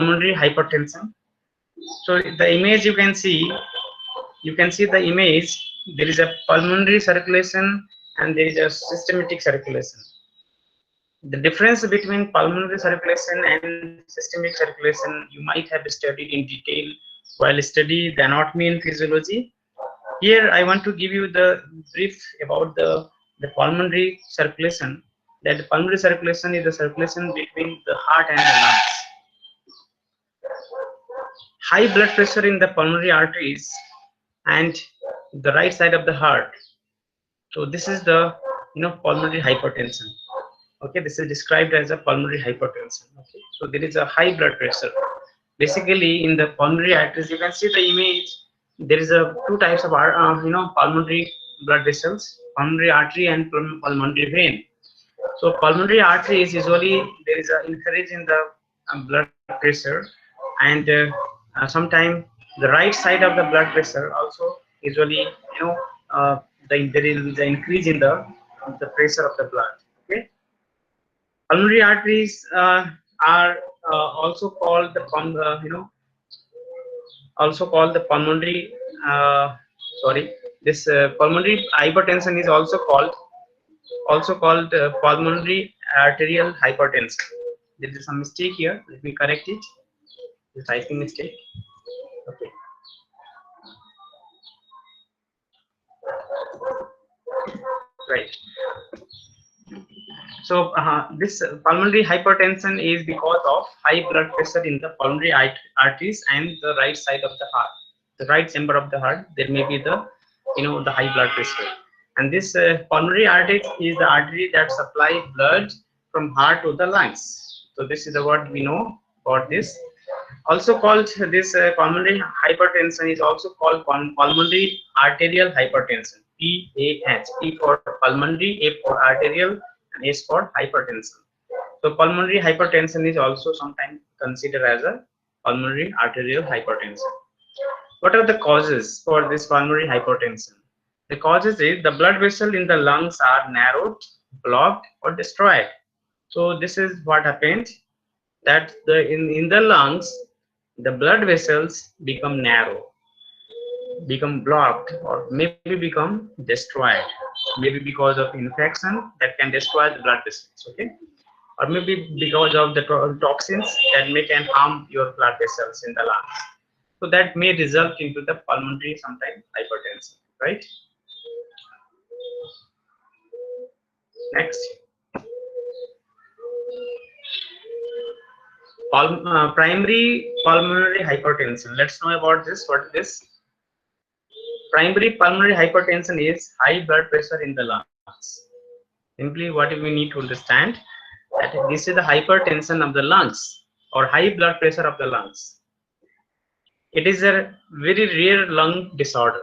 pulmonary hypertension. So the image you can see the image. There is a pulmonary circulation and there is a systematic circulation. The difference between pulmonary circulation and systemic circulation you might have studied in detail while study the anatomy and physiology. Here I want to give you the brief about the pulmonary circulation. That the pulmonary circulation is the circulation between the heart and the lungs. High blood pressure in the pulmonary arteries and the right side of the heart. So this is the pulmonary hypertension. Okay, this is described as a pulmonary hypertension. Okay, so there is a high blood pressure. Basically, in the pulmonary arteries, you can see the image. There is a two types of pulmonary blood vessels: pulmonary artery and pulmonary vein. So pulmonary artery is usually there is an increase in the blood pressure, and sometimes the right side of the blood pressure also usually there is the increase in the pressure of the blood. Okay, pulmonary arteries are also called the pulmonary sorry, this pulmonary hypertension is also called pulmonary arterial hypertension. There is some mistake here. Let me correct it. The typing mistake. Okay. Right. So this pulmonary hypertension is because of high blood pressure in the pulmonary arteries and the right side of the heart, the right chamber of the heart. There may be the high blood pressure, and this pulmonary artery is the artery that supply blood from heart to the lungs. So this is the word we know about this. Also called this pulmonary hypertension is also called pulmonary arterial hypertension. PAH. P for pulmonary, A for arterial, and S for hypertension. So pulmonary hypertension is also sometimes considered as a pulmonary arterial hypertension. What are the causes for this pulmonary hypertension? The causes is the blood vessel in the lungs are narrowed, blocked, or destroyed. So this is what happens, that in the lungs the blood vessels become narrow, become blocked, or maybe become destroyed, maybe because of infection that can destroy the blood vessels. Okay, or maybe because of the toxins that may can harm your blood vessels in the lungs. So that may result into the pulmonary sometimes hypertension, right? Next, primary pulmonary hypertension. Let's know about this. What is this? Primary pulmonary hypertension is high blood pressure in the lungs. Simply, what we need to understand, that this is the hypertension of the lungs or high blood pressure of the lungs. It is a very rare lung disorder.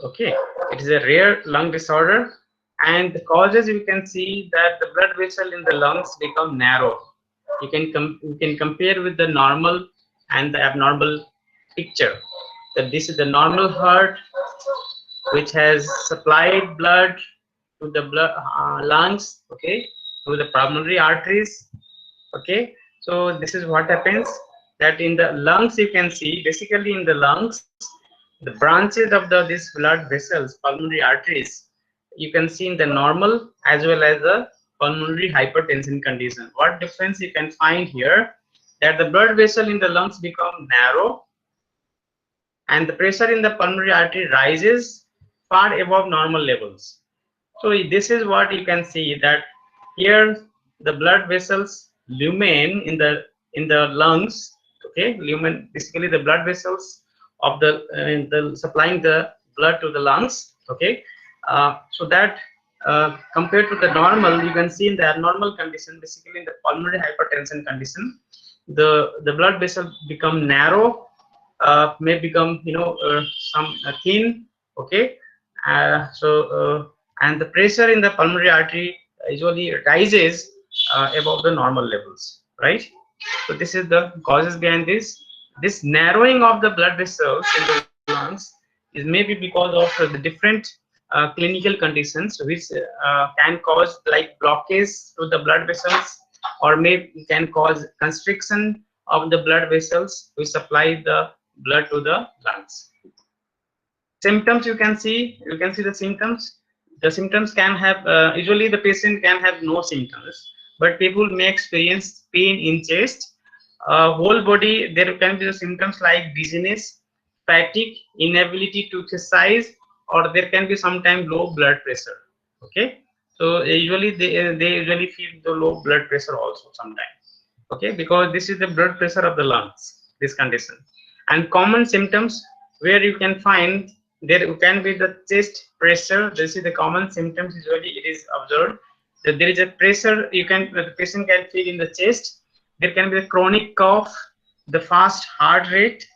Okay, it is a rare lung disorder, and the causes you can see that the blood vessel in the lungs become narrow. You can compare with the normal and the abnormal picture. That this is the normal heart which has supplied blood to the lungs, okay, to the pulmonary arteries. Okay, so this is what happens, that in the lungs you can see, basically in the lungs, the branches of these blood vessels, pulmonary arteries, you can see in the normal as well as the pulmonary hypertension condition. What difference you can find here, that the blood vessel in the lungs become narrow and the pressure in the pulmonary artery rises far above normal levels. So this is what you can see, that here the blood vessels lumen in the lungs. Okay, lumen, basically the blood vessels of the supplying the blood to the lungs. Okay, so that compared to the normal, you can see in the abnormal condition, basically in the pulmonary hypertension condition, the blood vessel become narrow, may become some thin. Okay, and the pressure in the pulmonary artery usually rises above the normal levels, right? So this is the causes behind this narrowing of the blood vessels in the lungs is maybe because of the different clinical conditions which can cause like blockage to the blood vessels, or may can cause constriction of the blood vessels which supply the blood to the lungs. Symptoms, you can see the symptoms. The symptoms can have, usually the patient can have no symptoms, but people may experience pain in chest, whole body. There can be the symptoms like dizziness, fatigue, inability to exercise, or there can be sometimes low blood pressure. Okay, so usually they usually feel the low blood pressure also sometimes. Okay, because this is the blood pressure of the lungs, this condition. And common symptoms where you can find, there can be the chest pressure. This is the common symptoms, usually it is observed that there is a pressure, the patient can feel in the chest. There can be a chronic cough, the fast heart rate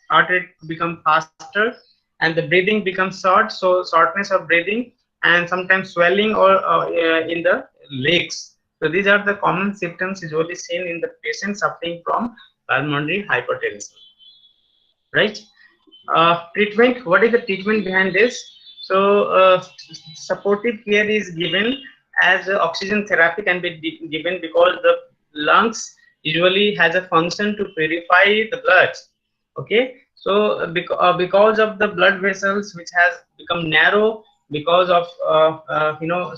become faster, and the breathing becomes short, so shortness of breathing, and sometimes swelling or in the legs. So these are the common symptoms usually seen in the patient suffering from pulmonary hypertension, right? Treatment, what is the treatment behind this? So supportive care is given, as oxygen therapy can be given, because the lungs usually has a function to purify the blood. Okay, so because of the blood vessels which has become narrow because of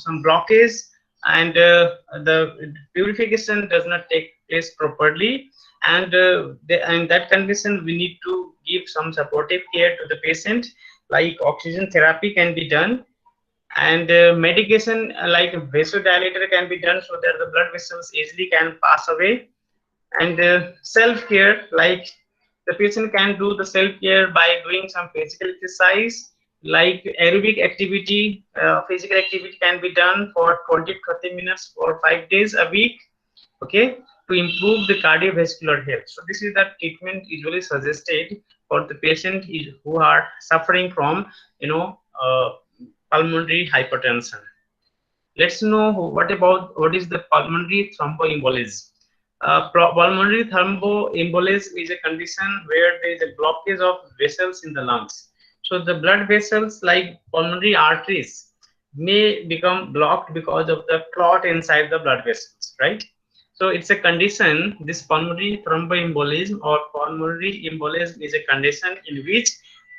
some blockage, and the purification does not take place properly, and in that condition we need to give some supportive care to the patient, like oxygen therapy can be done, and medication like vasodilator can be done so that the blood vessels easily can pass away. And self care, like the patient can do the self care by doing some physical exercise, like aerobic activity. Physical activity can be done for 20 to 30 minutes for 5 days a week. Okay, to improve the cardiovascular health. So this is the treatment usually suggested for the patient who are suffering from pulmonary hypertension. Let's know what is the pulmonary thromboembolism. Pulmonary thromboembolism is a condition where there is a blockage of vessels in the lungs. So the blood vessels like pulmonary arteries may become blocked because of the clot inside the blood vessels, right? So it's a condition, this pulmonary thromboembolism or pulmonary embolism is a condition in which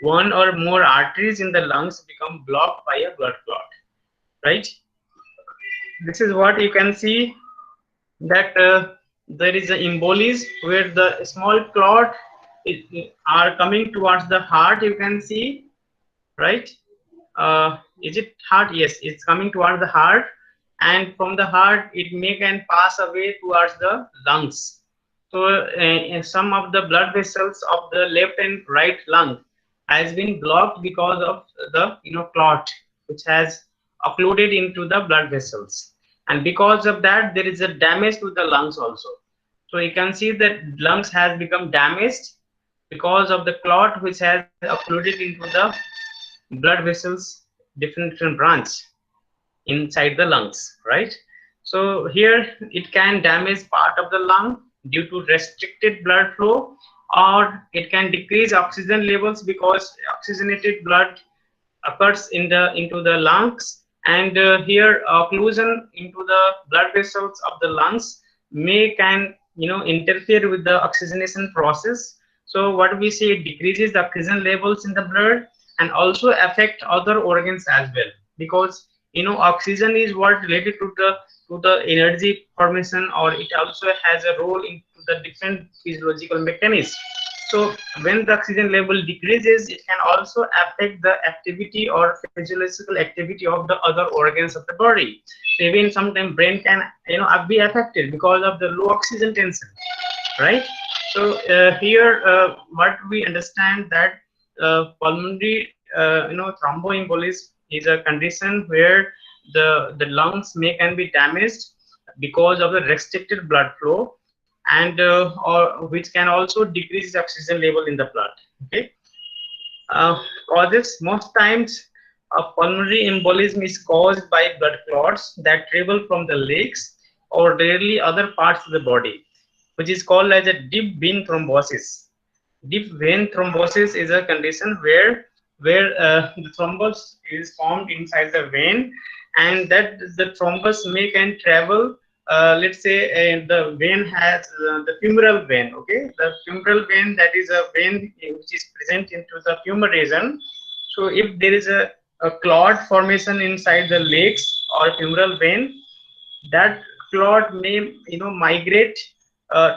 one or more arteries in the lungs become blocked by a blood clot, right? This is what you can see, that there is an embolism where the small clot are coming towards the heart, you can see, right? Is it heart? Yes, it's coming towards the heart, and from the heart it may can pass away towards the lungs. So some of the blood vessels of the left and right lung has been blocked because of the clot which has occluded into the blood vessels, and because of that there is a damage to the lungs also. So you can see that lungs has become damaged because of the clot which has occluded into the blood vessels, different branch inside the lungs, right? So here it can damage part of the lung due to restricted blood flow, or it can decrease oxygen levels because oxygenated blood occurs into the lungs, and here occlusion into the blood vessels of the lungs may can interfere with the oxygenation process. So what we see, it decreases the oxygen levels in the blood and also affect other organs as well, because oxygen is what related to the energy formation, or it also has a role in the different physiological mechanisms. So when the oxygen level decreases, it can also affect the activity or physiological activity of the other organs of the body. So even sometimes brain can be affected because of the low oxygen tension, right? So here what we understand that pulmonary thromboembolism is a condition where the lungs may can be damaged because of the restricted blood flow, and or which can also decrease oxygen level in the blood. Okay, causes, most times a pulmonary embolism is caused by blood clots that travel from the legs or rarely other parts of the body, which is called as a deep vein thrombosis. Deep vein thrombosis is a condition where the thrombus is formed inside the vein, and that the thrombus may can travel let's say the vein has the femoral vein. Okay, the femoral vein, that is a vein which is present into the femur region. So if there is a clot formation inside the legs or femoral vein, that clot may migrate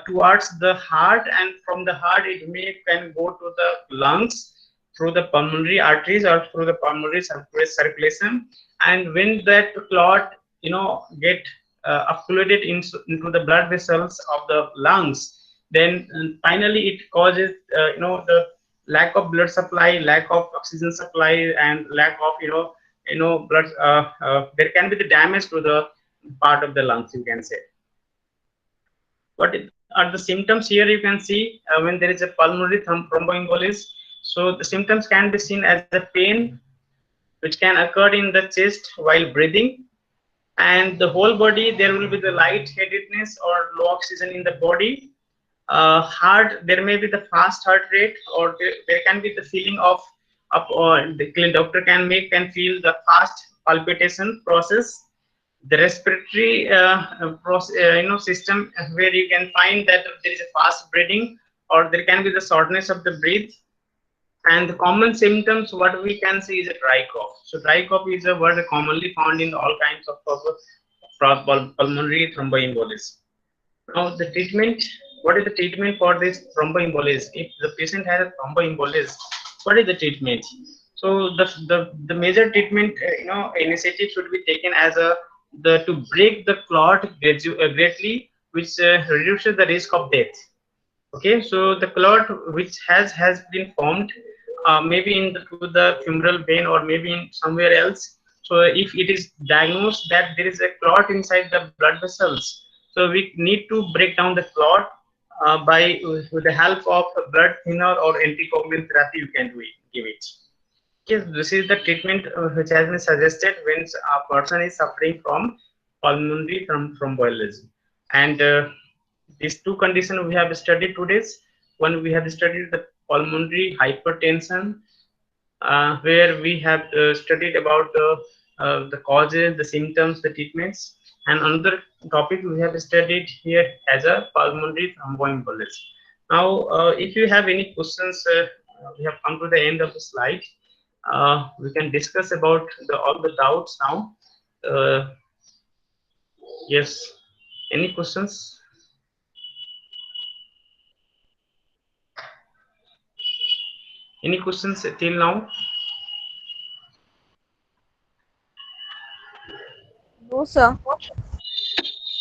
towards the heart, and from the heart it may can go to the lungs through the pulmonary arteries or through the pulmonary circulation. And when that clot get accumulated into the blood vessels of the lungs, then finally it causes the lack of blood supply, lack of oxygen supply, and lack of blood. There can be the damage to the part of the lungs, you can say. What are the symptoms here? You can see when there is a pulmonary thromboembolism. So the symptoms can be seen as a pain which can occur in the chest while breathing, and the whole body there will be the lightheadedness or low oxygen in the body. Heart, there may be the fast heart rate, or there can be the feeling of the doctor can feel the fast palpitation process. The respiratory process, system, where you can find that there is a fast breathing, or there can be the shortness of the breath. And the common symptoms what we can see is a dry cough. So dry cough is a word commonly found in all kinds of pulmonary thromboembolism. Now the treatment, what is the treatment for this thromboembolism? If the patient has a thromboembolism, what is the treatment? So the major treatment initiative should be taken as a the to break the clot greatly, which reduces the risk of death. Okay, so the clot which has been formed, maybe in to the femoral vein or maybe in somewhere else. So if it is diagnosed that there is a clot inside the blood vessels, so we need to break down the clot by with the help of a blood thinner or anticoagulant therapy. You can do it, give it. Yes, this is the treatment which has been suggested when a person is suffering from pulmonary thromboembolism. And these two conditions we have studied today. One, we have studied the pulmonary hypertension, where we have studied about the causes, the symptoms, the treatments. And another topic we have studied here as a pulmonary thromboembolism. Now, if you have any questions, we have come to the end of the slide. We can discuss about all the doubts now. Uh, yes, any questions? Any questions till now? No, sir.